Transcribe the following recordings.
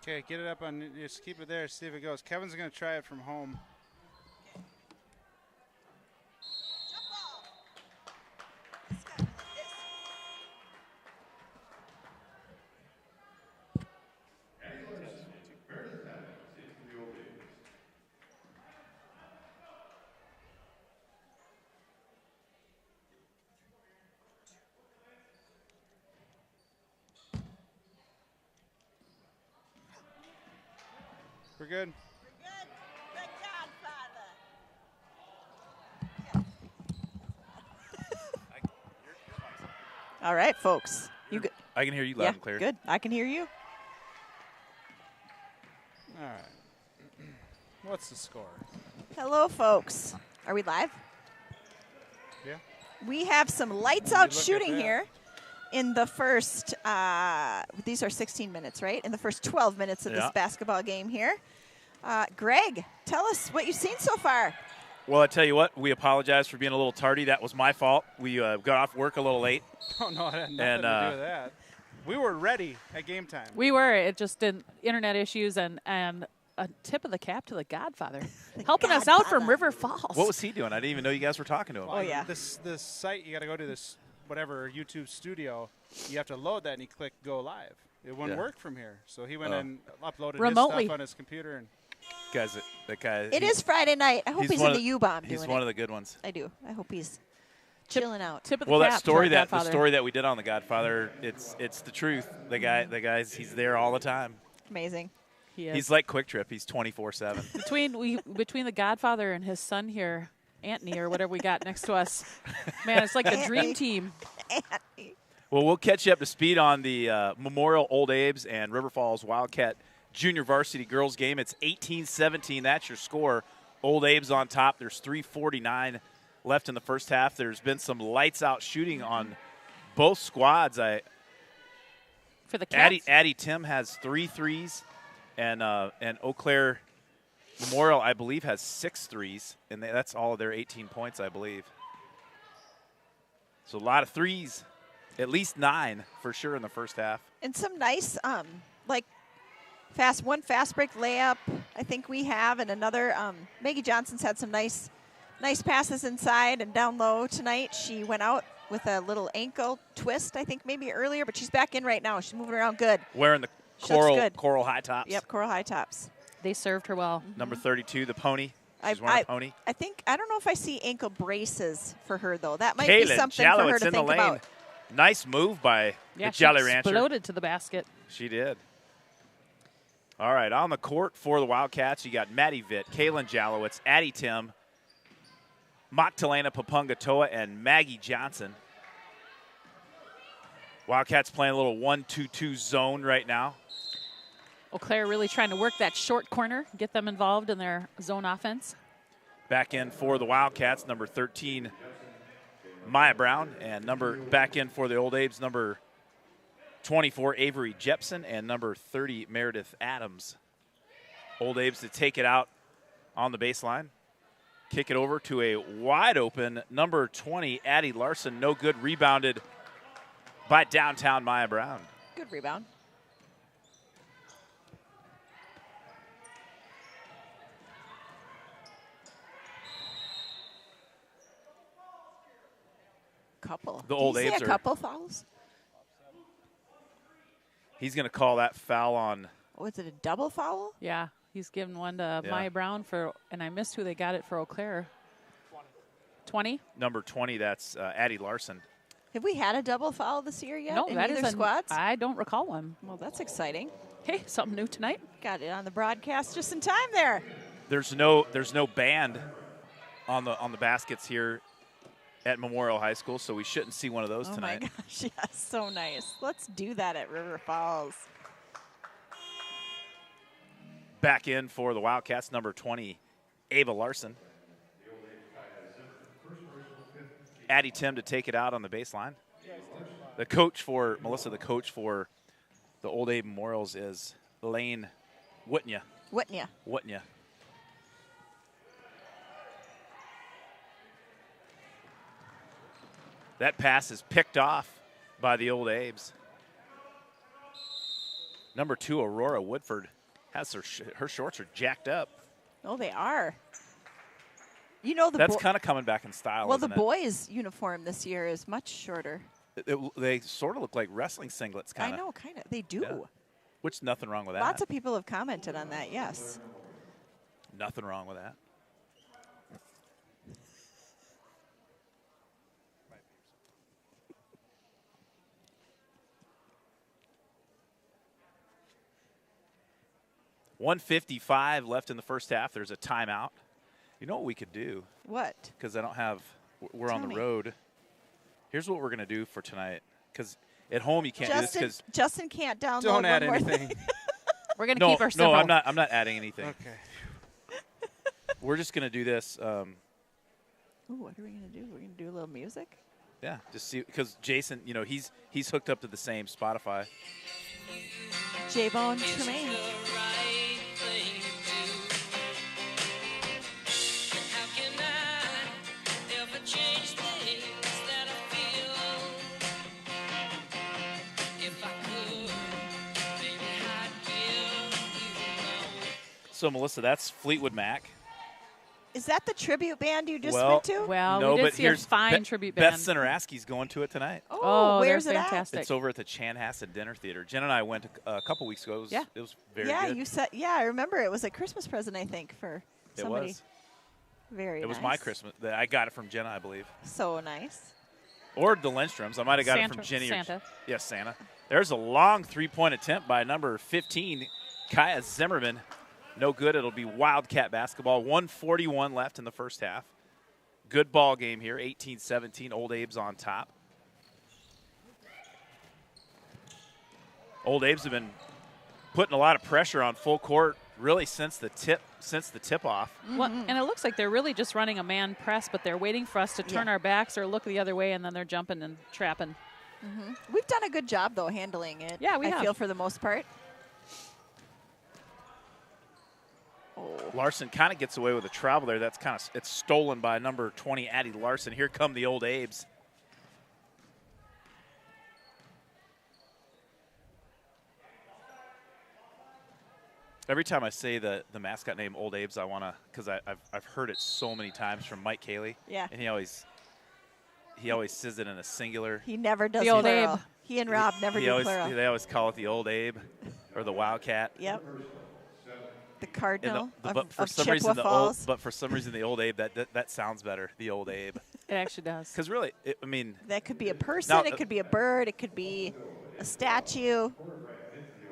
Okay, get it up on. Just keep it there. See if it goes. Kevin's going to try it from home. We're good. All right, folks. You good? I can hear you loud and clear. Good. I can hear you. All right. What's the score? Hello, folks. Are we live? Yeah. We have some lights out look at shooting that. here in the first, these are 16 minutes, right? In the first 12 minutes of this Yeah. basketball game here. Greg, tell us what you've seen so far. Well, I tell you what, we apologize for being a little tardy. That was my fault. We got off work a little late. Oh, no, it had nothing And, to do with that. We were ready at game time. We were. It just did internet issues and a tip of the cap to the Godfather, helping us out from River Falls. What was he doing? I didn't even know you guys were talking to him. Oh, yeah. This site, you got to go to this, whatever, YouTube studio. You have to load that, and you click go live. It wouldn't Yeah. work from here. So he went Oh. and uploaded Remotely. his stuff on his computer. And That guy. It is Friday night. I hope he's in the U-bomb doing He's one it. of the good ones. I do. I hope he's chilling out. Tip of the Well, cap that to story our that the Godfather. story that we did on the Godfather, it's the truth. The guy's he's there all the time. Amazing. He is. He's like Quick Trip. He's 24/7. between the Godfather and his son here, Anthony or whatever we got next to us. Man, it's like a dream team. Well, we'll catch you up to speed on the Memorial Old Abe's and River Falls Wildcat Junior Varsity Girls game. It's 18-17. That's your score. Old Abe's on top. There's 3:49 left in the first half. There's been some lights out shooting on both squads. For the Cats. Addie Tim has 3 threes, and Eau Claire Memorial, I believe, has 6 threes, and that's all of their 18 points, I believe. So a lot of threes, at least 9 for sure in the first half. And some nice, one fast break layup, I think we have, and another. Maggie Johnson's had some nice passes inside and down low tonight. She went out with a little ankle twist, I think maybe earlier, but she's back in right now. She's moving around good. Wearing the She looks good. coral high tops. Yep, coral high tops. They served her well. Number 32, the pony. She's wearing a pony. I don't know if I see ankle braces for her though. That might Kaylin be something Jallow, for her it's to in the think lane. about. Nice move by Yeah, the she Jolly Rancher. exploded to the basket. She did. All right, on the court for the Wildcats, you got Maddie Vitt, Kaylin Jalowitz, Addie Tim, Magdalena Papungatoa, and Maggie Johnson. Wildcats playing a little 1-2-2 zone right now. Eau Claire really trying to work that short corner, get them involved in their zone offense. Back in for the Wildcats, number 13, Maya Brown, and back in for the Old Abe's, number 24, Avery Jepson, and number 30, Meredith Adams. Old Abe's to take it out on the baseline. Kick it over to a wide open number 20, Addie Larson. No good, rebounded by downtown Maya Brown. Good rebound. Couple. The Old Did you see Abes a are- couple fouls? He's going to call that foul on. Was it a double foul? Yeah, he's given one to Yeah. Maya Brown and I missed who they got it for Eau Claire. 20? Number 20, that's Addie Larson. Have we had a double foul this year yet No, in that either is squads? I don't recall one. Well, that's exciting. Hey, something new tonight. Got it on the broadcast just in time there. There's no band on the baskets here at Memorial High School, so we shouldn't see one of those tonight. Oh my gosh, yes, so nice. Let's do that at River Falls. Back in for the Wildcats, number 20, Ava Larson. Addie Tim to take it out on the baseline. The coach for the Old Abe Memorials is Lane Whitnia. Whitnia. That That pass is picked off by the Old Abes. Number 2, Aurora Woodford, has her shorts are jacked up. Oh, they are. You know the That's kind of coming back in style. well, the isn't it? boys' uniform this year is much shorter. They sort of look like wrestling singlets, kind of. I know, kind of. They do. Yeah. Which nothing wrong with that. Lots of people have commented on that. Yes. Nothing wrong with that. .155 left in the first half. There's a timeout. You know what we could do? What? Because I don't have, we're on Tell the me. road. Here's what we're going to do for tonight. Because at home you can't do this because Justin can't download Don't add one more anything. thing. We're going to no, keep our no, civil. I'm not adding anything. Okay. We're just going to do this. Ooh, what are we going to do? We're going to do a little music? Yeah, just see because Jason, you know, he's hooked up to the same Spotify. J-Bone Tremaine. So Melissa, that's Fleetwood Mac. Is that the tribute band you just Well, went to? Well, no, we did but see a here's fine tribute band. Beth Sinaraski's going to it tonight. Oh, they're where's it fantastic. It's over at the Chanhassen Dinner Theater. Jen and I went a couple weeks ago. Yeah. It was at? very Yeah, good. you said. Yeah, I remember it was a Christmas present. I think for It somebody. was. Very. It was nice. my Christmas. I got it from Jenna, I believe. So nice. Or the Lindstroms. I might have got it from Jenny. Santa. Yes, Santa. There's a long three-point attempt by number 15, Kaya Zimmerman. No good. It'll be Wildcat basketball. 1:41 left in the first half. Good ball game here. 18-17. Old Abe's on top. Old Abe's have been putting a lot of pressure on full court really since the tip off. Well, and it looks like they're really just running a man press, but they're waiting for us to turn Yeah. our backs or look the other way, and then they're jumping and trapping. We've done a good job though handling it. Yeah, we I have. feel for the most part. Larson kind of gets away with a travel there. That's it's stolen by number 20, Addie Larson. Here come the Old Abes. Every time I say the mascot name Old Abes, I want to, because I've heard it so many times from Mike Cayley. Yeah. And he always says it in a singular. He never does The old plural. Abe. He and Rob never do plural. They always call it the Old Abe or the Wildcat. Yep. The And Cardinal but for of some Chippewa reason Falls. but for some reason the Old Abe that sounds better. The Old Abe. It actually does. Because really, I mean, That could be a person. Now, it could be a bird. It could be a statue.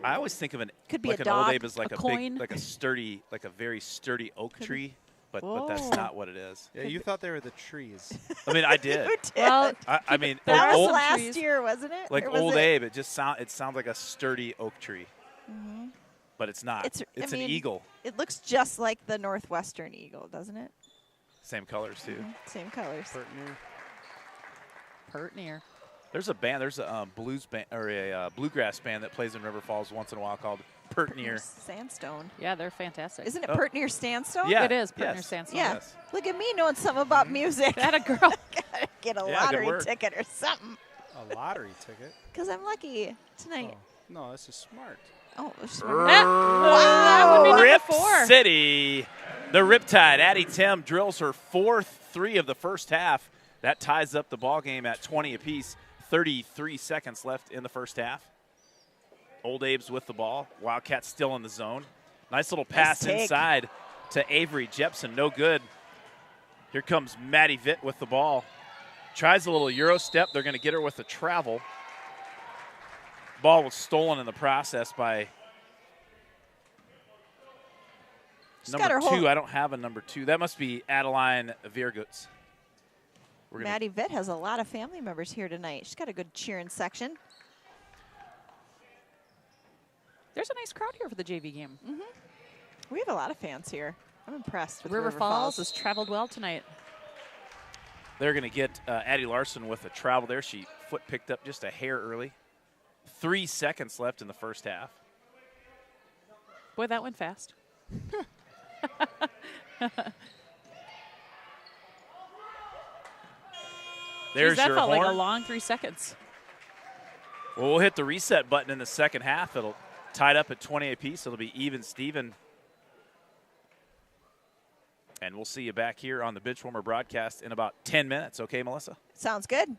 I always think of Could be like a an Old dog, Abe as like a a coin. big, like a sturdy, like a very sturdy oak tree. But that's Whoa. not what it is. Yeah, you thought they were the trees. I mean, I did. You did. Well, I mean, There that are was old, some last trees. year, wasn't it? like Or was Old it? Abe, it sounds like a sturdy oak tree. But it's not. It's- It's I an mean- eagle. It looks just like the Northwestern Eagle, doesn't it? Same colors too. Same colors. Pertner. Pert near. There's a band. There's a blues band or a bluegrass band that plays in River Falls once in a while called Pertner. Sandstone. Yeah, they're fantastic. Isn't it Oh. Pertner Sandstone? Yeah. It is Pertner yes. Sandstone. Yeah. Yes. Look at me knowing something about music. That a girl. Gotta get a Yeah, good lottery work. ticket or something. A lottery ticket. Because I'm lucky tonight. Oh, no, this is smart. Oh, it's That would be number Rip 4. City. The Riptide. Addie Tim drills her fourth three of the first half. That ties up the ball game at 20 apiece. 33 seconds left in the first half. Old Abe's with the ball. Wildcats still in the zone. Nice little pass take. inside to Avery Jepson. No good. Here comes Maddie Vitt with the ball. Tries a little Euro step. They're going to get her with the travel. Ball was stolen in the process by got number her 2. whole- I don't have a number 2. That must be Adeline Vierguts. We're gonna- Maddie Vitt has a lot of family members here tonight. She's got a good cheering section. There's a nice crowd here for the JV game. We have a lot of fans here. I'm impressed with River Falls has traveled well tonight. They're going to get Addie Larson with a travel there. She foot picked up just a hair early. 3 seconds left in the first half. Boy, that went fast. There's Jeez, that your felt horn. like a long 3 seconds. Well, we'll hit the reset button in the second half. tied up at 20 apiece. It'll be even Steven. And we'll see you back here on the Benchwarmer broadcast in about 10 minutes. Okay, Melissa? Sounds good.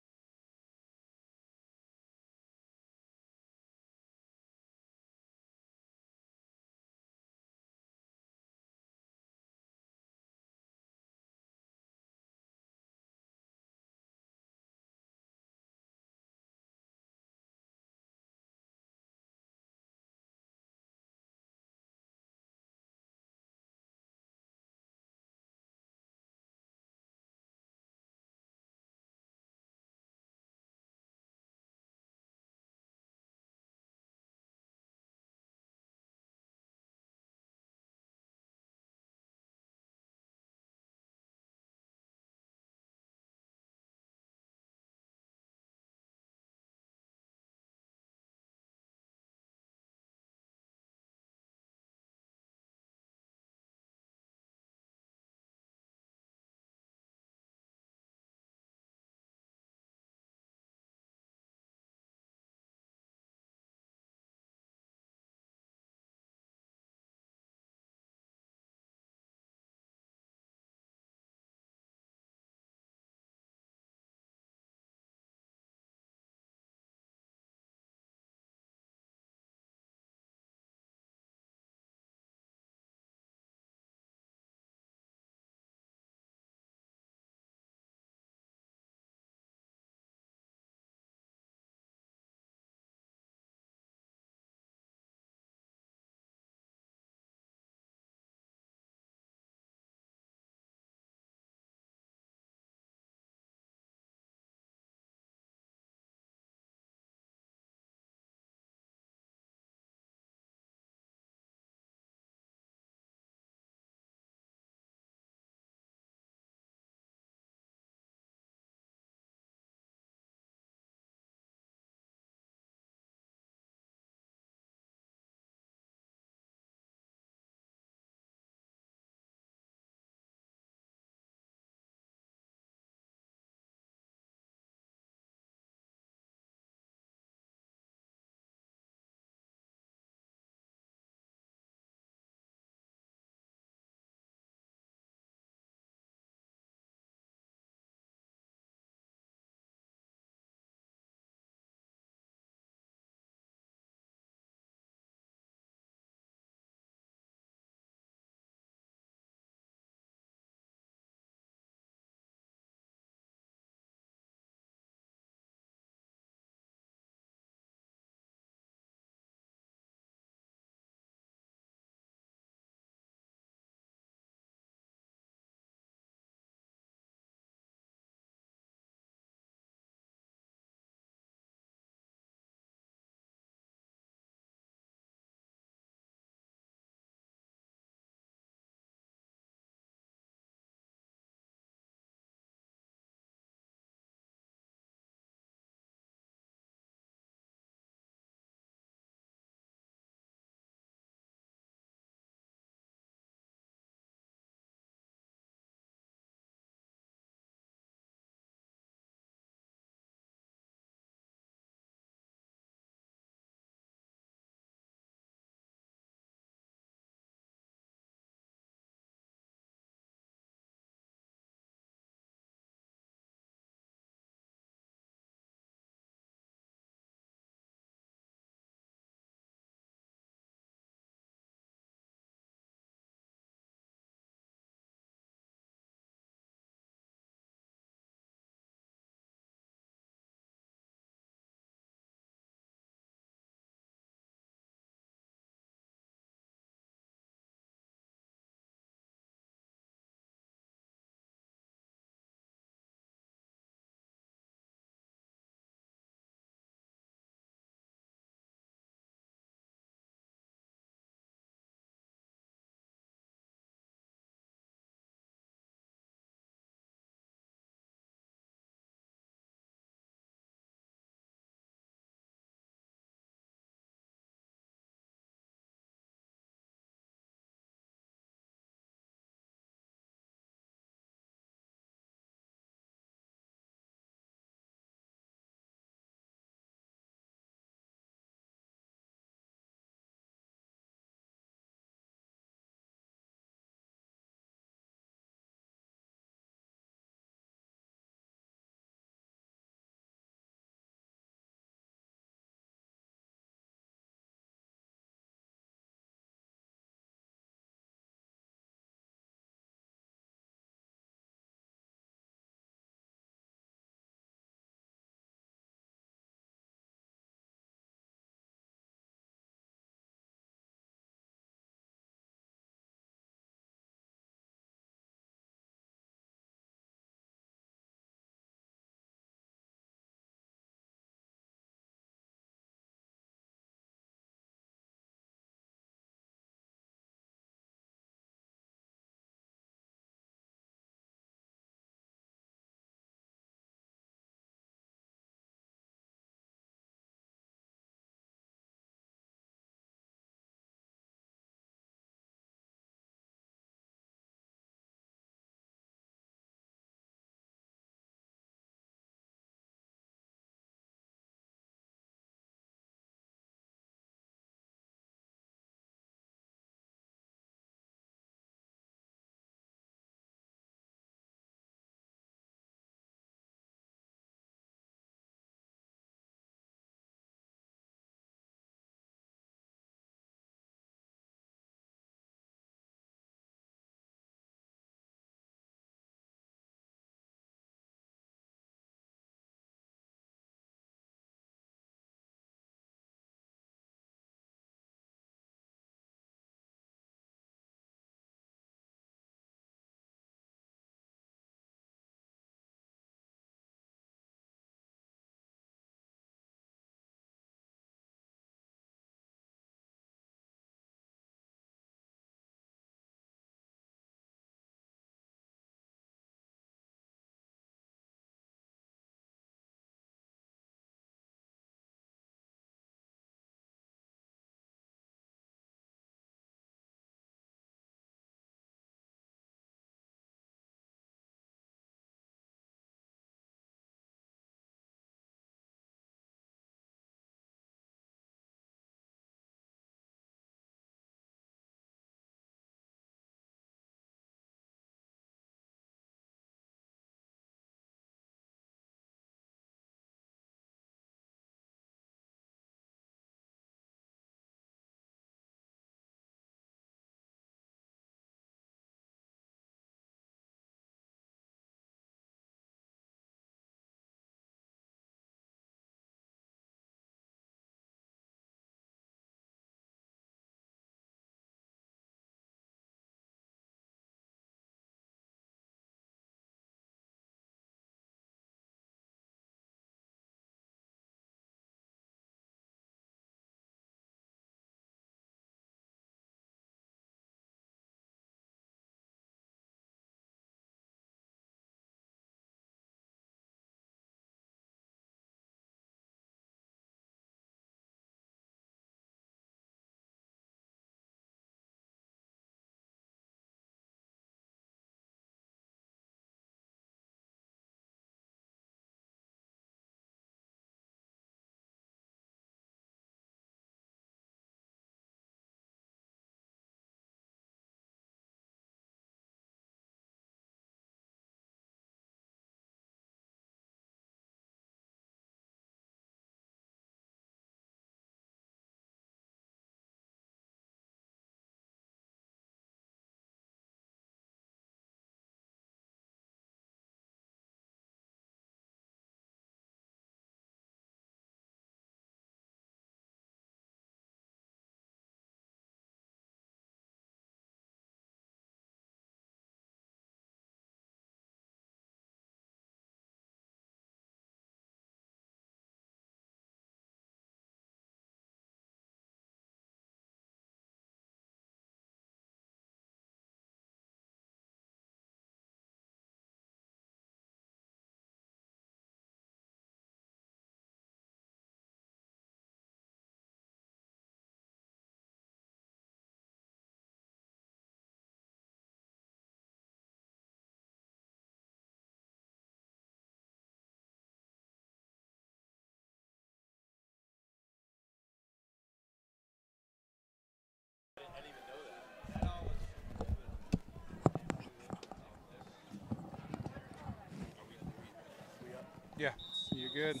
Yeah, you're good.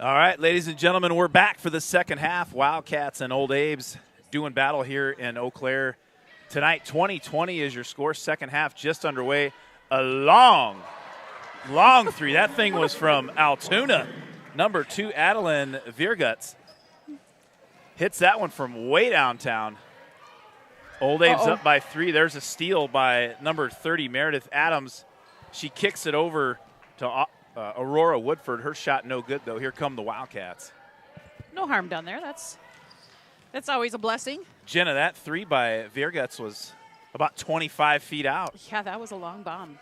All right, ladies and gentlemen, we're back for the second half. Wildcats and Old Abe's doing battle here in Eau Claire tonight. 20-20 is your score. Second half just underway. A long three. That thing was from Altoona. Number 2, Adeline Vierguts. Hits that one from way downtown. Old Abe's up by 3. There's a steal by number 30, Meredith Adams. She kicks it over to Aurora Woodford. Her shot no good, though. Here come the Wildcats. No harm done there. That's always a blessing. Jenna, that 3 by Vierguts was about 25 feet out. Yeah, that was a long bomb.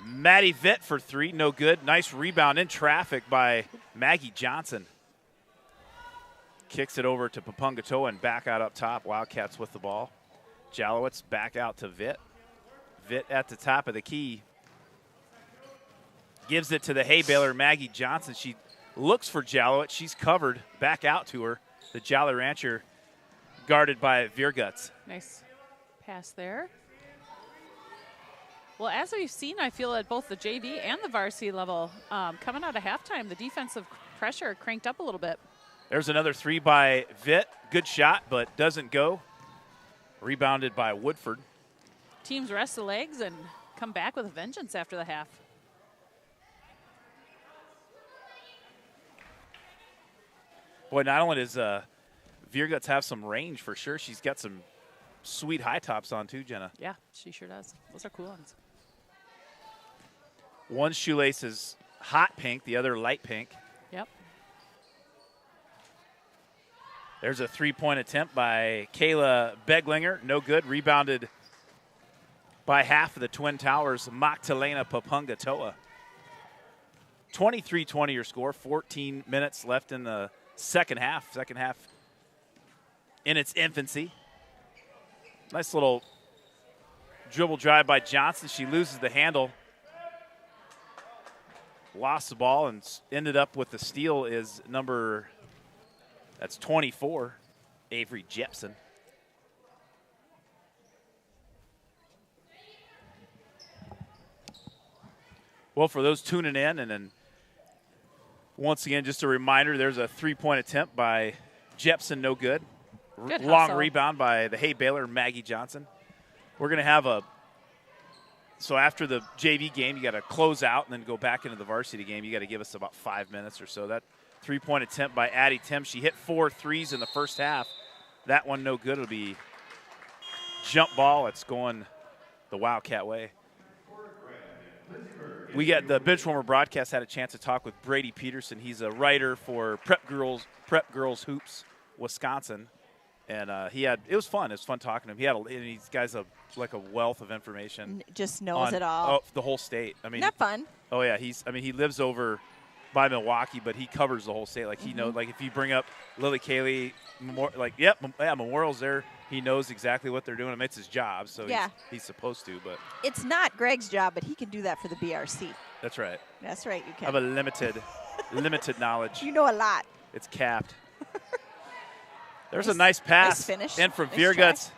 Maddie Vitt for 3, no good. Nice rebound in traffic by Maggie Johnson. Kicks it over to Papungatoa and back out up top. Wildcats with the ball. Jalowitz back out to Vitt. Vitt at the top of the key. Gives it to the hay baler, Maggie Johnson. She looks for Jalowitz. She's covered. Back out to her. The Jolly Rancher guarded by Vierguts. Nice pass there. Well, as we've seen, I feel at both the JV and the varsity level, coming out of halftime, the defensive pressure cranked up a little bit. There's another 3 by Vitt. Good shot, but doesn't go. Rebounded by Woodford. Teams rest the legs and come back with a vengeance after the half. Boy, not only does Vierguts have some range for sure, she's got some sweet high tops on too, Jenna. Yeah, she sure does. Those are cool ones. One shoelace is hot pink, the other light pink. Yep. There's a 3-point attempt by Kayla Beglinger. No good. Rebounded by half of the Twin Towers, Magdalena Papungatoa. 23-20 your score. 14 minutes left in the second half. Second half in its infancy. Nice little dribble drive by Johnson. She loses the handle. Lost the ball and ended up with the steal is number, that's 24, Avery Jepson. Well, for those tuning in, and then once again, just a reminder, there's a 3-point attempt by Jepson, no good. Good Long hustle. rebound by the hay baler, Maggie Johnson. We're going to have so after the JV game, you got to close out and then go back into the varsity game. You got to give us about 5 minutes or so. That 3-point attempt by Addie Tim. She hit 4 threes in the first half. That one no good. It'll be jump ball. It's going the Wildcat way. We got the Benchwarmer broadcast had a chance to talk with Brady Peterson. He's a writer for Prep Girls Hoops, Wisconsin, and it was fun. It was fun talking to him. He's like a wealth of information. Just knows it all. The whole state. I mean, Not fun. Oh yeah, he lives over by Milwaukee, but he covers the whole state. Like he knows. Like if you bring up Lily Cayley, Memorial's there. He knows exactly what they're doing. I mean, it's his job, so Yeah. he's supposed to. But It's not Greg's job, but he can do that for the BRC. that's right. That's right, you I have can. a limited knowledge. You know a lot. It's capped. There's Nice- a nice pass. nice finish. And from Nice Vierguts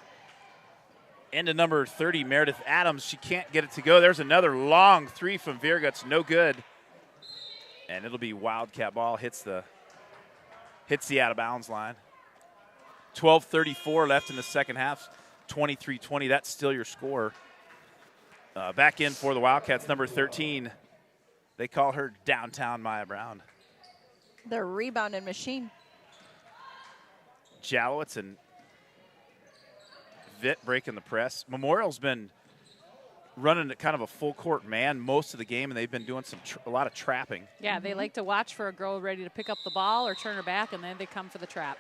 into number 30, Meredith Adams. She can't get it to go. There's another long 3 from Vierguts. No good. And it'll be Wildcat ball. Hits the out of bounds line. 12:34 left in the second half. 23-20. That's still your score. Back in for the Wildcats, number 13. They call her Downtown Maya Brown. The rebounding machine. Jalowitz and Vitt breaking the press. Memorial's been running kind of a full court man most of the game, and they've been doing a lot of trapping. Yeah, they like to watch for a girl ready to pick up the ball or turn her back, and then they come for the trap.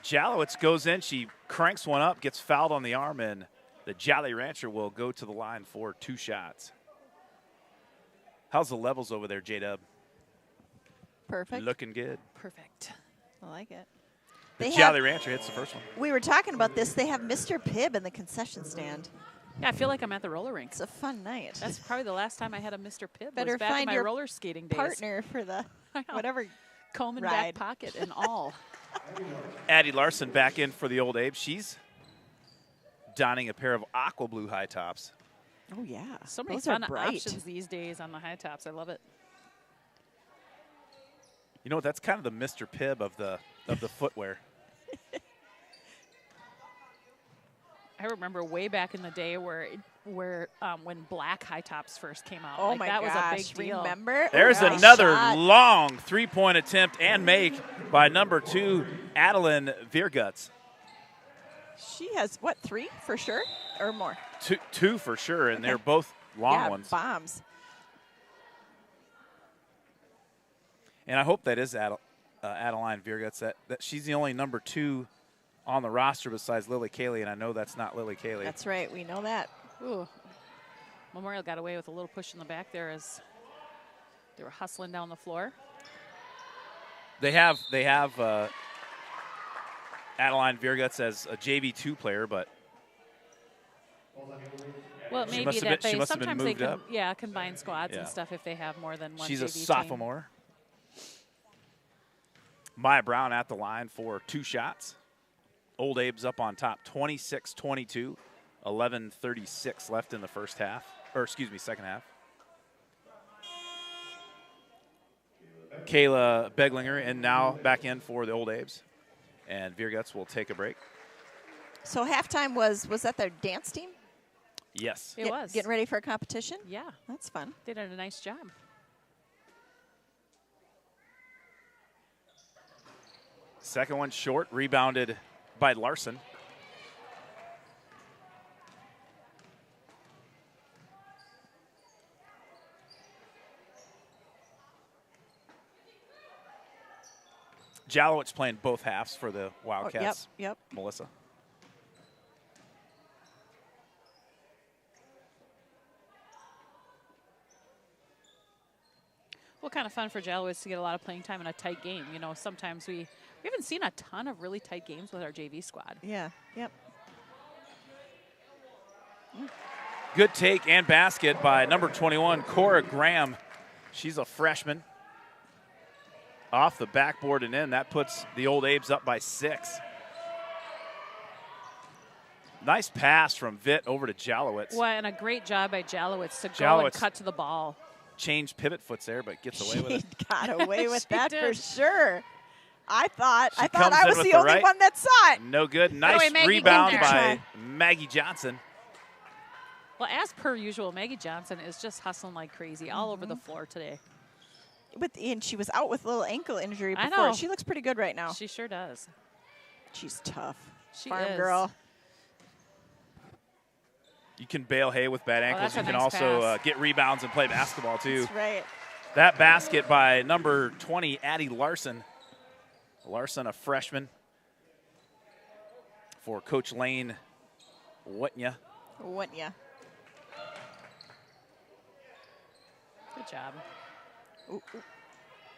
Jalowitz goes in, she cranks one up, gets fouled on the arm, and the Jolly Rancher will go to the line for 2 shots. How's the levels over there, J-Dub? Perfect. Looking good. Perfect. I like it. The They Jolly have, Rancher hits the first one. we were talking about this. They have Mr. Pibb in the concession stand. Yeah, I feel like I'm at the roller rink. It's a fun night. That's probably the last time I had a Mr. Pibb. Better was back in find my your roller skating days. partner for the I know. whatever. Comb and ride. back pocket and all. Addie Larson back in for the Old Abe. She's donning a pair of aqua blue high tops. Oh, yeah. So many Those are fun bright. options these days on the high tops. I love it. You know what? That's kind of the Mr. Pibb of the footwear. I remember way back in the day where when black high tops first came out. Oh, like, my that gosh. was a big deal. Remember? There's Oh, nice another shot. long three-point attempt and make by number 2, Adeline Vierguts. She has, what, 3 for sure or more? Two for sure, and Okay. they're both long yeah, ones. bombs. And I hope that is Adeline Vierguts. That she's the only number 2 on the roster besides Lily Cayley, and I know that's not Lily Cayley. That's right. We know that. Ooh. Memorial got away with a little push in the back there as they were hustling down the floor. They have Adeline Vierguts as a JV2 player, but Well, it She may must be have that been- she they must have been sometimes they moved can up. combine squads Yeah. and stuff if they have more than one. she's a JV team. sophomore. Maya Brown at the line for 2 shots. Old Abe's up on top, 26-22, 11:36 left in the second half. Kayla Beglinger and now back in for the Old Abe's, and Vierguts will take a break. So halftime was that their dance team? Yes. It was. Getting ready for a competition? Yeah, That's fun. they did a nice job. Second one short, rebounded by Larson. Jalowitz playing both halves for the Wildcats. Yep. Melissa. Well, kind of fun for Jalowitz to get a lot of playing time in a tight game. You know, sometimes we haven't seen a ton of really tight games with our JV squad. Yeah. Yep. Good take and basket by number 21, Cora Graham. She's a freshman. Off the backboard and in. That puts the Old Abe's up by 6. Nice pass from Vitt over to Jalowitz. Well, and a great job by Jalowitz to go Jalowitz. and cut to the ball. Changed pivot foots there, but gets away with it. She got away with She that for did. sure. I thought She I comes in was with the the only right. one that saw it. No good. way, Nice Maggie, rebound get by there. Maggie Johnson. Well, as per usual, Maggie Johnson is just hustling like crazy all over the floor today. And she was out with a little ankle injury I before. know. She looks pretty good right now. She sure does. She's tough. She Farm is. girl. You can bale hay with bad ankles. that's You a can nice also pass. get rebounds and play basketball, too. That's right. That basket by number 20, Addie Larson. Larson, a freshman for Coach Lane Whatnya. Wouldn't ya? Good job. Ooh, ooh.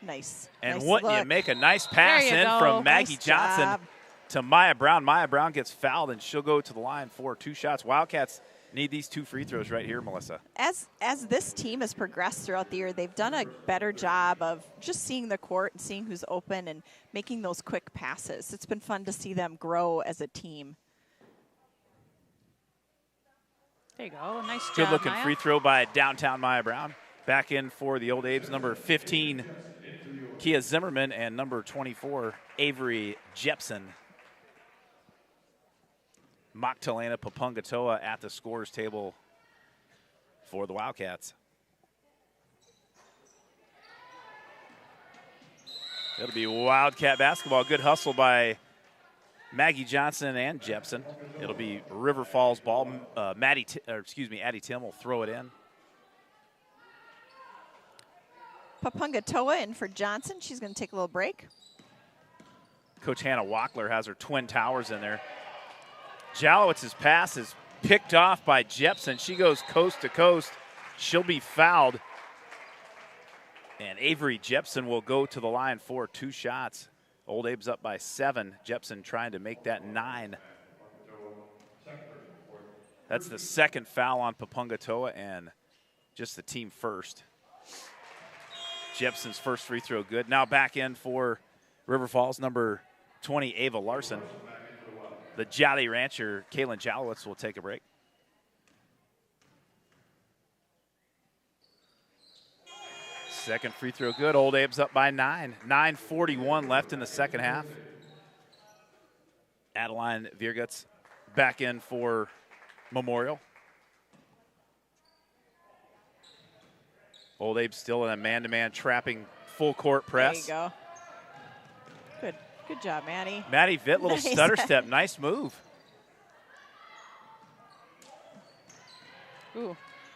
Nice. And nice Whatnya look. make a nice pass There you in go. from Maggie Nice Johnson job. to Maya Brown. Maya Brown gets fouled, and she'll go to the line for 2 shots. Wildcats need these 2 free throws right here, Melissa. As this team has progressed throughout the year, they've done a better job of just seeing the court and seeing who's open and making those quick passes. It's been fun to see them grow as a team. There you go. Nice job, Good looking Maya. free throw by downtown Maya Brown. Back in for the Old Abe's, number 15, Kia Zimmerman, and number 24, Avery Jepson. Magdalena Papungatoa at the scorers table for the Wildcats. It'll be Wildcat basketball. Good hustle by Maggie Johnson and Jepson. It'll be River Falls ball. Addie Tim will throw it in. Papungatoa in for Johnson. She's going to take a little break. Coach Hannah Wackler has her Twin Towers in there. Jalowitz's pass is picked off by Jepson. She goes coast to coast. She'll be fouled. And Avery Jepson will go to the line for 2 shots. Old Abe's up by 7. Jepson trying to make that 9. That's the second foul on Papungatoa and just the team first. Jepson's first free throw good. Now back in for River Falls, number 20, Ava Larson. The Jolly Rancher, Kaylin Jalowitz, will take a break. Second free throw good. Old Abe's up by 9. 9:41 left in the second half. Adeline Vierguts back in for Memorial. Old Abe still in a man-to-man trapping full court press. There you go. Good job, Maddie. Maddie Vitt, little Nice. stutter step. Nice move. Ooh,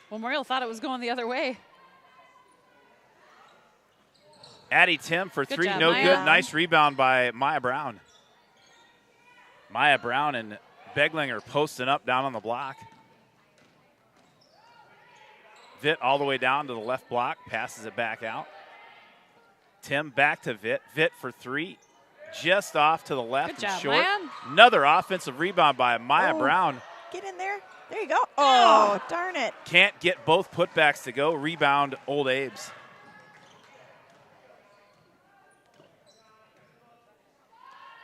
Memorial thought it was going the other way. Addie Tim for Good three, job, no Maya. good. Nice rebound by Maya Brown. Maya Brown and Beglinger posting up down on the block. Vitt all the way down to the left block, passes it back out. Tim back to Vitt. Vitt for three, just off to the left Good job, and short. Maya. Another offensive rebound by Maya Oh. Brown. Get in there. There you go. Oh, darn it. Can't get both putbacks to go. Rebound, Old Abe's.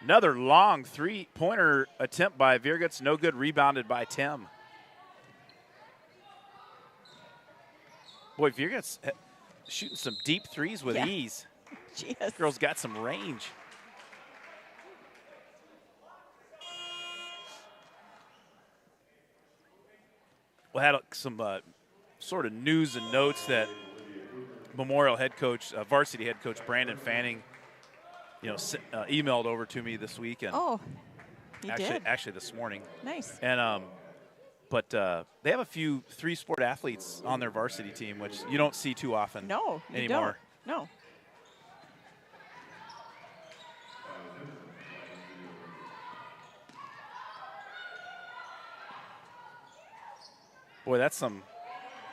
Another long three-pointer attempt by Vierguts. No good, rebounded by Tim. Boy, Vierguts shooting some deep threes with Yeah. ease. Jeez. Girl's got some range. We had some sort of news and notes that Memorial head coach, varsity head coach Brandon Fanning, emailed over to me this week, and Oh, he did. actually this morning. Nice. And but they have a few three-sport athletes on their varsity team, which you don't see too often. No, you anymore. don't. No. Boy, that's some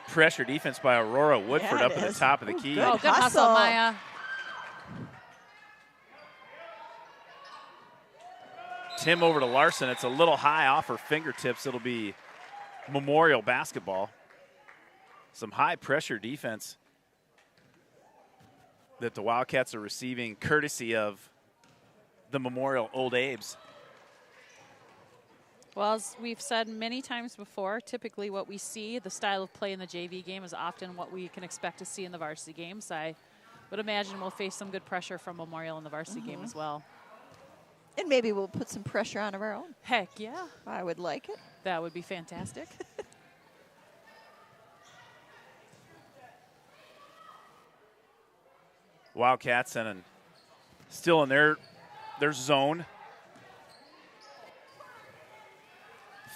pressure defense by Aurora Woodford Yeah, up it at the is. top of the Ooh, key. good. Oh, good hustle, hustle. Maya. Tim over to Larson. It's a little high off her fingertips. It'll be Memorial basketball. Some high pressure defense that the Wildcats are receiving courtesy of the Memorial Old Abe's. Well, as we've said many times before, typically what we see, the style of play in the JV game is often what we can expect to see in the varsity games. I would imagine we'll face some good pressure from Memorial in the varsity game as well. And maybe we'll put some pressure on of our own. Heck yeah, I would like it. that would be fantastic. Wildcats and still in their zone.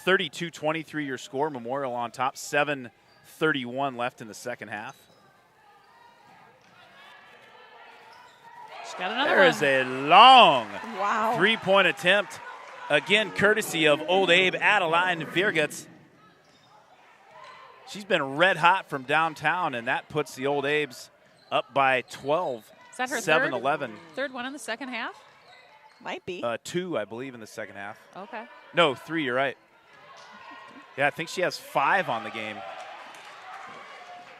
32-23 your score. Memorial on top. 7:31 left in the second half. She's got another There one. is a long Wow. three-point attempt. Again, courtesy of Old Abe, Adeline Vierguts. She's been red hot from downtown, and that puts the Old Abes up by 12. Is that her 7-11. third one in the second half? Might be. 2, I believe, in the second half. Okay. No, 3, you're right. Yeah, I think she has 5 on the game.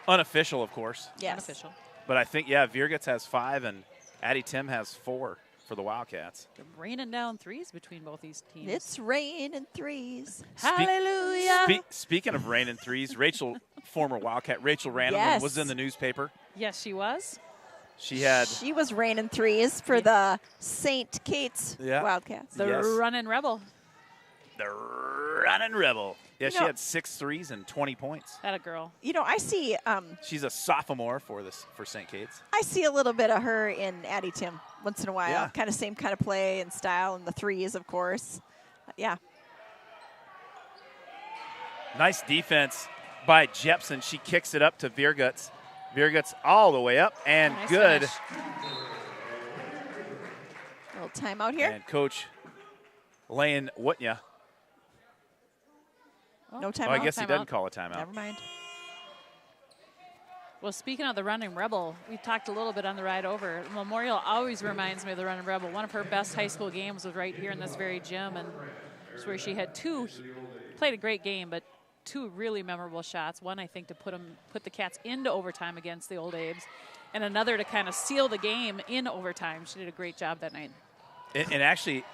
Unofficial, of course. Yes. Unofficial. But I think, yeah, Vierguts has 5, and Addie Tim has 4 for the Wildcats. They're raining down threes between both these teams. It's raining threes. Hallelujah. Speaking of rain and threes, former Wildcat Rachel Randleman Yes. was in the newspaper. Yes, she was. She had She was raining threes for the St. Kate's Yeah. Wildcats. The Yes. running rebel. the running rebel. Yeah, You she know- had 6 threes and 20 points. That a girl. You know, I see She's a sophomore for St. Kate's. a little bit of her in Addie Tim once in a while. Yeah. Kind of same kind of play and style, and the threes, of course. Yeah. Nice defense by Jepson. She kicks it up to Vierguts. Vierguts all the way up and Nice good. finish. Little timeout here. And Coach Lane Wutnya. No Oh, timeout. I guess he timeout. doesn't call a timeout. Never mind. Well, speaking of the running rebel, we talked a little bit on the ride over. Memorial always reminds me of the running rebel. One of her best high school games was right here in this very gym, and it's where she had played a great game, but 2 really memorable shots. One, I think, to put the Cats into overtime against the Old Abes, and another to kind of seal the game in overtime. She did a great job that night. And actually,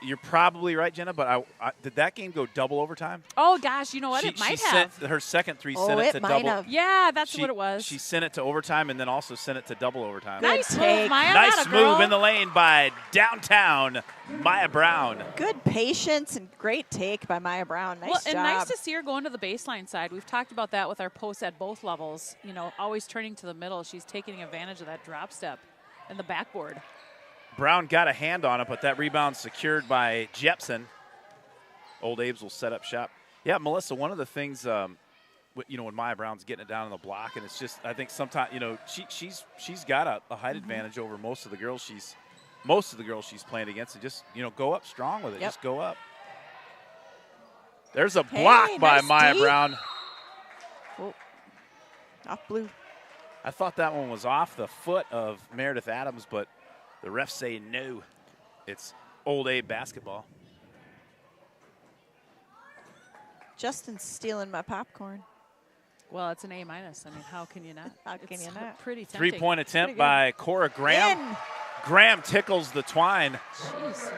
you're probably right, Jenna, but did that game go double overtime? Oh, gosh, you know what? It might have. Sent her second three sent it to might double. have. Yeah, that's what it was. She sent it to overtime and then also sent it to double overtime. Nice take. move, Maya. Nice Atta girl. move in the lane by downtown Maya Brown. Good patience and great take by Maya Brown. Nice job. And nice to see her going to the baseline side. We've talked about that with our posts at both levels. You know, always turning to the middle. She's taking advantage of that drop step and the backboard. Brown got a hand on it, but that rebound secured by Jepson. Old Abe's will set up shop. Yeah, Melissa, one of the things, when Maya Brown's getting it down on the block, and it's just, I think sometimes, she's got a height advantage over most of the girls she's playing against, and just, go up strong with it. Yep. Just go up. There's a block by nice Maya D. Brown. Oh, off blue. I thought that one was off the foot of Meredith Adams, but the refs say no. It's Old Abe basketball. Justin's stealing my popcorn. Well, it's an A-. I mean, how can you not? How can you not? Pretty tempting. Three-point attempt good. by Cora Graham. In. Graham tickles the twine. Jeez.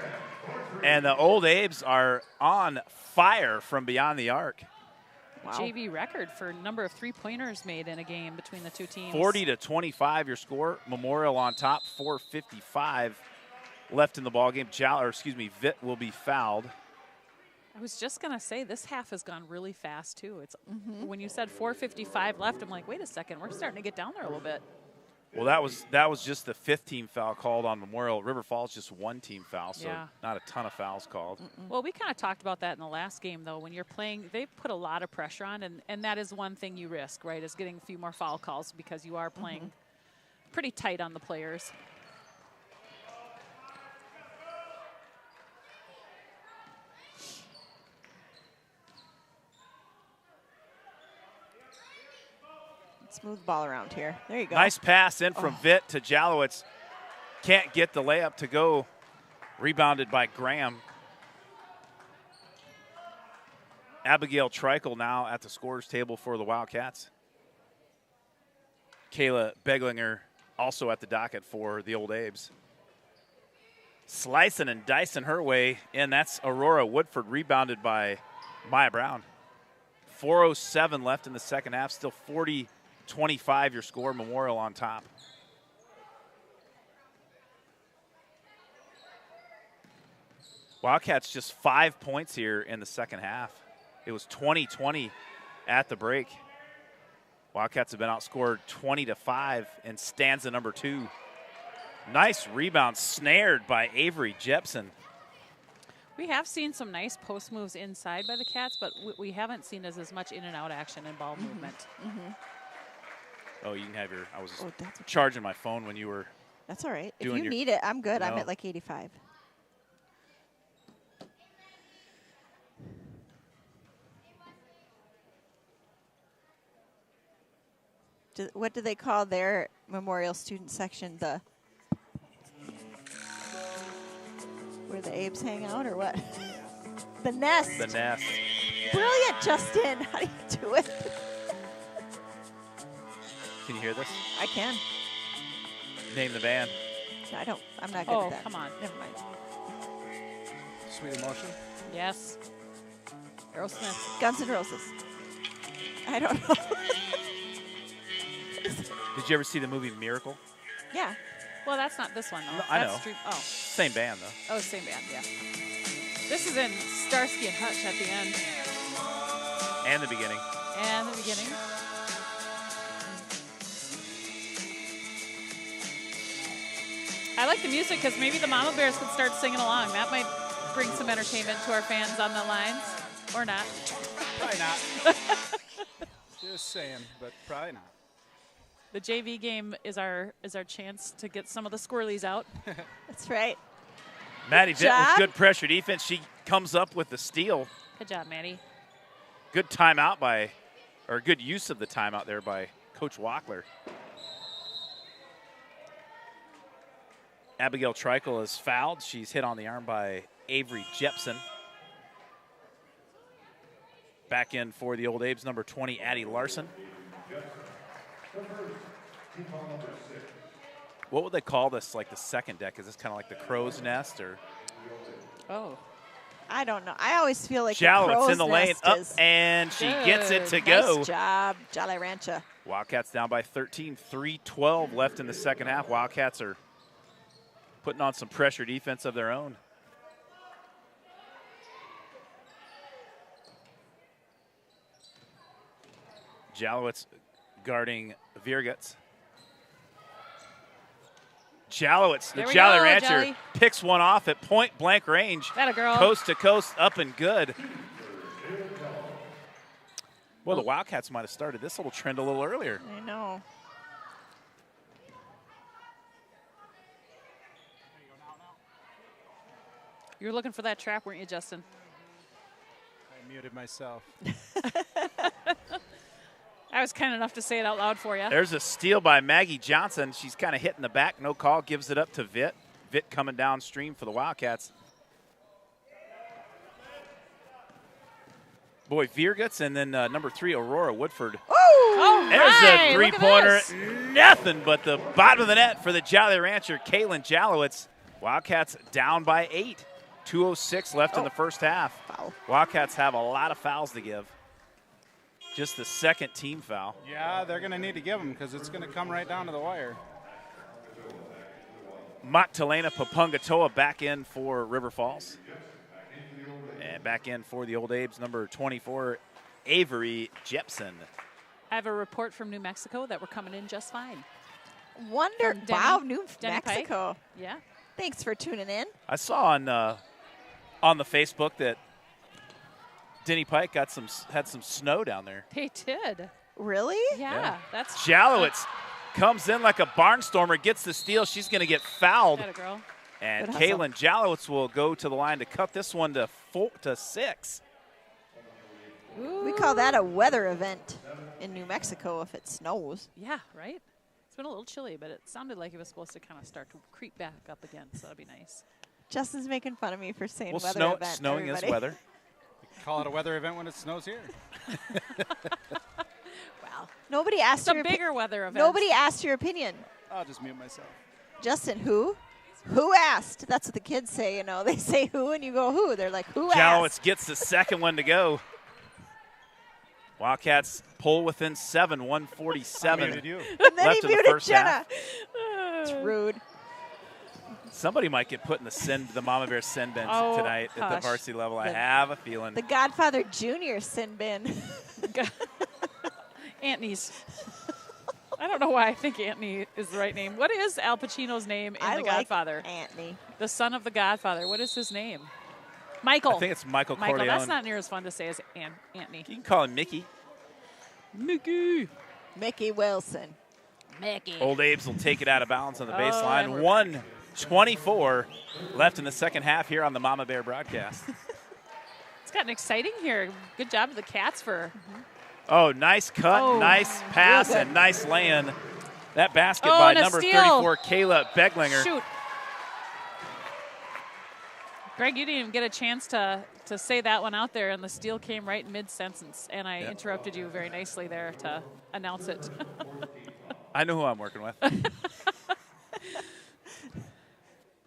And the Old Abes are on fire from beyond the arc. Wow. JV record for number of three-pointers made in a game between the two teams. 40-25 your score. Memorial on top, 4:55 left in the ballgame. Vitt will be fouled. I was just going to say, this half has gone really fast, too. It's when you said 4:55 left, I'm like, wait a second, we're starting to get down there a little bit. Well, that was just the fifth team foul called on Memorial. River Falls just one team foul, so Yeah. not a ton of fouls called. Well, we kind of talked about that in the last game, though. When you're playing, they put a lot of pressure on, and that is one thing you risk, right, is getting a few more foul calls because you are playing pretty tight on the players. Let's move the ball around here. There you go. Nice pass in from Vitt to Jalowitz. Can't get the layup to go. Rebounded by Graham. Abigail Treichel now at the scorer's table for the Wildcats. Kayla Beglinger also at the docket for the Old Abes. Slicing and dicing her way in. That's Aurora Woodford, rebounded by Maya Brown. 4:07 left in the second half. Still 40-25 your score. Memorial on top. Wildcats just 5 points here in the second half. It was 20-20 at the break. Wildcats have been outscored 20-5 in stanza number 2. Nice rebound snared by Avery Jepson. We have seen some nice post moves inside by the Cats, but we haven't seen as much in and out action and ball movement. Oh, you can have your, I was Oh, that's okay. charging my phone when you were. That's all right. If Doing you your- need it, I'm good. I'm No. at like 85. What do they call their Memorial Student Section? Where the Abes hang out, or what? The nest. The nest. Brilliant, Justin. How do you do it? Can you hear this? I can. Name the band. No, I don't. I'm not good Oh, at that. come on. Never mind. Sweet Emotion. Yes. Aerosmith. Guns N' Roses. I don't know. Did you ever see the movie Miracle? Yeah. Well, that's not this one, though. No, I That's know. Oh. Same band, though. Oh, same band, yeah. This is in Starsky and Hutch at the end And the beginning. and the beginning. I like the music because maybe the Mama Bears could start singing along. That might bring some entertainment to our fans on the lines, or not. Probably not. Just saying, but probably not. The JV game is our chance to get some of the squirrelies out. That's right. Maddie Vitt with job. good pressure defense. She comes up with the steal. Good job, Maddie. Good timeout by, or good use of the timeout there by Coach Wackler. Abigail Treichel is fouled. She's hit on the arm by Avery Jepson. Back in for the Old Abes, number 20, Addie Larson. What would they call this, like the second deck? Is this kind of like the crow's nest or? Oh. I don't know. I always feel like Jalowitz in the lane, nest up, is and she gets it to nice go. job, Jolly Rancher. Wildcats down by 13, 3:12 left in the second half. Wildcats are putting on some pressure defense of their own. Jalowitz guarding Virguts. Jalowitz, the There we Jolly go, Rancher, Jolly. picks one off at point blank range. That a girl. Coast to coast, up and good. Well, the Wildcats might have started this little trend a little earlier. I know. You were looking for that trap, weren't you, Justin? I muted myself. I was kind enough to say it out loud for you. There's a steal by Maggie Johnson. She's kind of hitting the back, no call, gives it up to Vitt. Vitt coming downstream for the Wildcats. Boy, Virguts, and then number 3, Aurora Woodford. Oh, There's right. a Look at three-pointer. this. Nothing but the bottom of the net for the Jolly Rancher, Kaylin Jalowitz. Wildcats down by 8. 2:06 left in the first half. Foul. Wildcats have a lot of fouls to give. Just the second team foul. Yeah, they're going to need to give them because it's going to come right down to the wire. Magdalena Papungatoa back in for River Falls. And back in for the Old Abes, number 24, Avery Jepson. I have a report from New Mexico that we're coming in just fine. Wonder, From Denny- wow, New Denny Pike. Mexico. Yeah. Thanks for tuning in. I saw on the Facebook that Denny Pike had some snow down there. They did. Really? Yeah. That's Jalowitz comes in like a barnstormer, gets the steal. She's going to get fouled. That a girl. And Good hustle. Kaylin Jalowitz will go to the line to cut this one to 4-6. We call that a weather event in New Mexico if it snows. Yeah, right? It's been a little chilly, but it sounded like it was supposed to kind of start to creep back up again, so that'd be nice. Justin's making fun of me for saying Well, weather event. snowing everybody. is weather. Call it a weather event when it snows here. Wow. Nobody asked It's a your bigger weather event. Nobody asked your opinion. I'll just mute myself. Justin, who? Who asked? That's what the kids say, you know. They say who and you go who. They're like, who Jalowitz asked? gets the second one to go. Wildcats pull within 7, I 147. muted you. And then left he in the muted first Jenna. half. It's rude. Somebody might get put in the Mama Bear sin bench Oh, tonight at the hush. varsity level. I The- have a feeling. The Godfather Jr. sin bin. Antony's. I don't know why I think Antony is the right name. What is Al Pacino's name in I The like Godfather? Anthony. The son of the Godfather. What is his name? Michael. I think it's Michael Michael. Corleone. That's not near as fun to say as Antony. You can call him Mickey. Mickey. Mickey Wilson. Mickey. Old Abes will take it out of bounds on the Oh, and baseline. we're 1:24 left in the second half here on the Mama Bear broadcast. It's gotten exciting here. Good job to the Cats for. Oh, nice cut, Oh, nice pass, good. and nice lay-in. That basket Oh, by and a number steal. 34, Kayla Beglinger. Shoot. Greg, you didn't even get a chance to say that one out there, and the steal came right mid-sentence, and I Yep. interrupted you very nicely there to announce it. I know who I'm working with.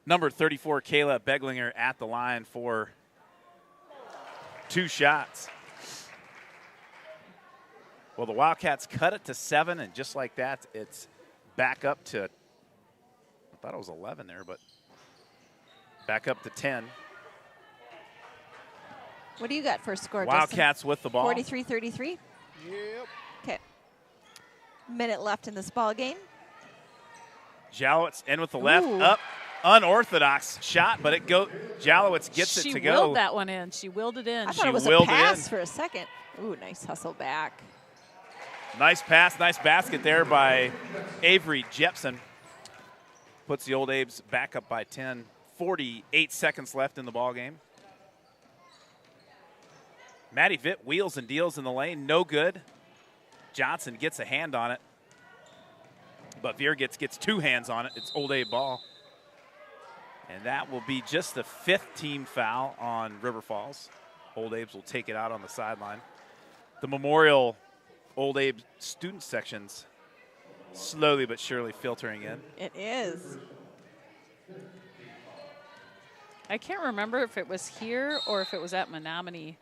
Number 34, Kayla Beglinger at the line for 2 shots. Well, the Wildcats cut it to 7, and just like that, it's back up to, I thought it was 11 there, but back up to 10. What do you got for a score, Justin? Wildcats with the ball. 43-33? Yep. Okay. Minute left in this ball game. Jalowitz in with the left, Ooh. up, unorthodox shot, but Jalowitz gets it She to go. willed that one in. She willed it in. I She thought it was a willed it pass in. for a second. Ooh, nice hustle back. Nice pass, nice basket there by Avery Jepson. Puts the Old Abes back up by 10. 48 seconds left in the ball game. Maddie Vitt wheels and deals in the lane, no good. Johnson gets a hand on it, but Virguts gets 2 hands on it. It's Old Abe ball. And that will be just the 5th team foul on River Falls. Old Abes will take it out on the sideline. The Memorial Old Abe student sections slowly but surely filtering in. It is. I can't remember if it was here or if it was at Menominee.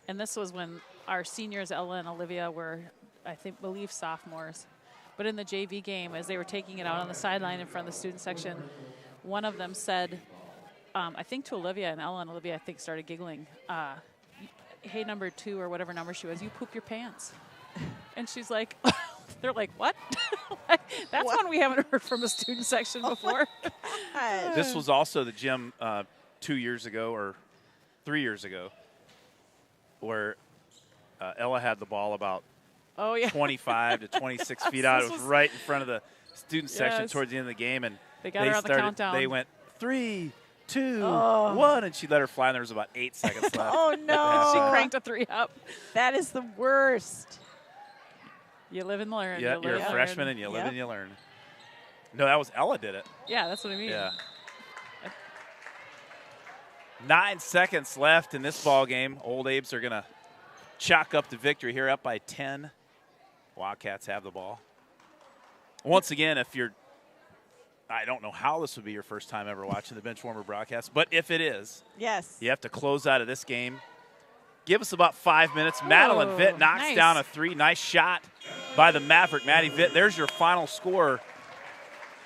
And this was when our seniors, Ella and Olivia, were, I believe sophomores. But in the JV game, as they were taking it out on the sideline in front of the student section, one of them said, I think to Olivia, and Ella and Olivia, I think, started giggling, hey, number 2 or whatever number she was, you poop your pants. And she's like, they're like, what? That's What? one we haven't heard from a student section before. This was also the gym 2 years ago or 3 years ago where Ella had the ball about Oh, yeah. 25 to 26 feet out. It was right in front of the student section Yes. towards the end of the game. And They got her on the countdown. They went 3, 2, 1, and she let her fly, and there was about 8 seconds left. Oh, no. She cranked a 3 up. That is the worst. You live and learn. Yeah, You you're live a and freshman, learn. and you live Yep. and you learn. No, that was Ella did it. Yeah, that's what I mean. Yeah. 9 seconds left in this ball game. Old Abe's are going to chalk up the victory here, up by 10. Wildcats have the ball. Once again, if you're, I don't know how this would be your first time ever watching the Benchwarmer broadcast, but if it is, Yes. you have to close out of this game. Give us about 5 minutes. Madeline Vitt knocks nice. down a 3. Nice shot by the Maverick, Maddie Vitt. There's your final score.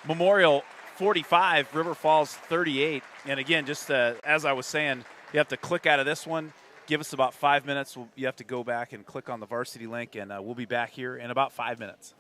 Memorial 45, River Falls 38. And again, just as I was saying, you have to click out of this one. Give us about 5 minutes. You have to go back and click on the varsity link, and we'll be back here in about 5 minutes.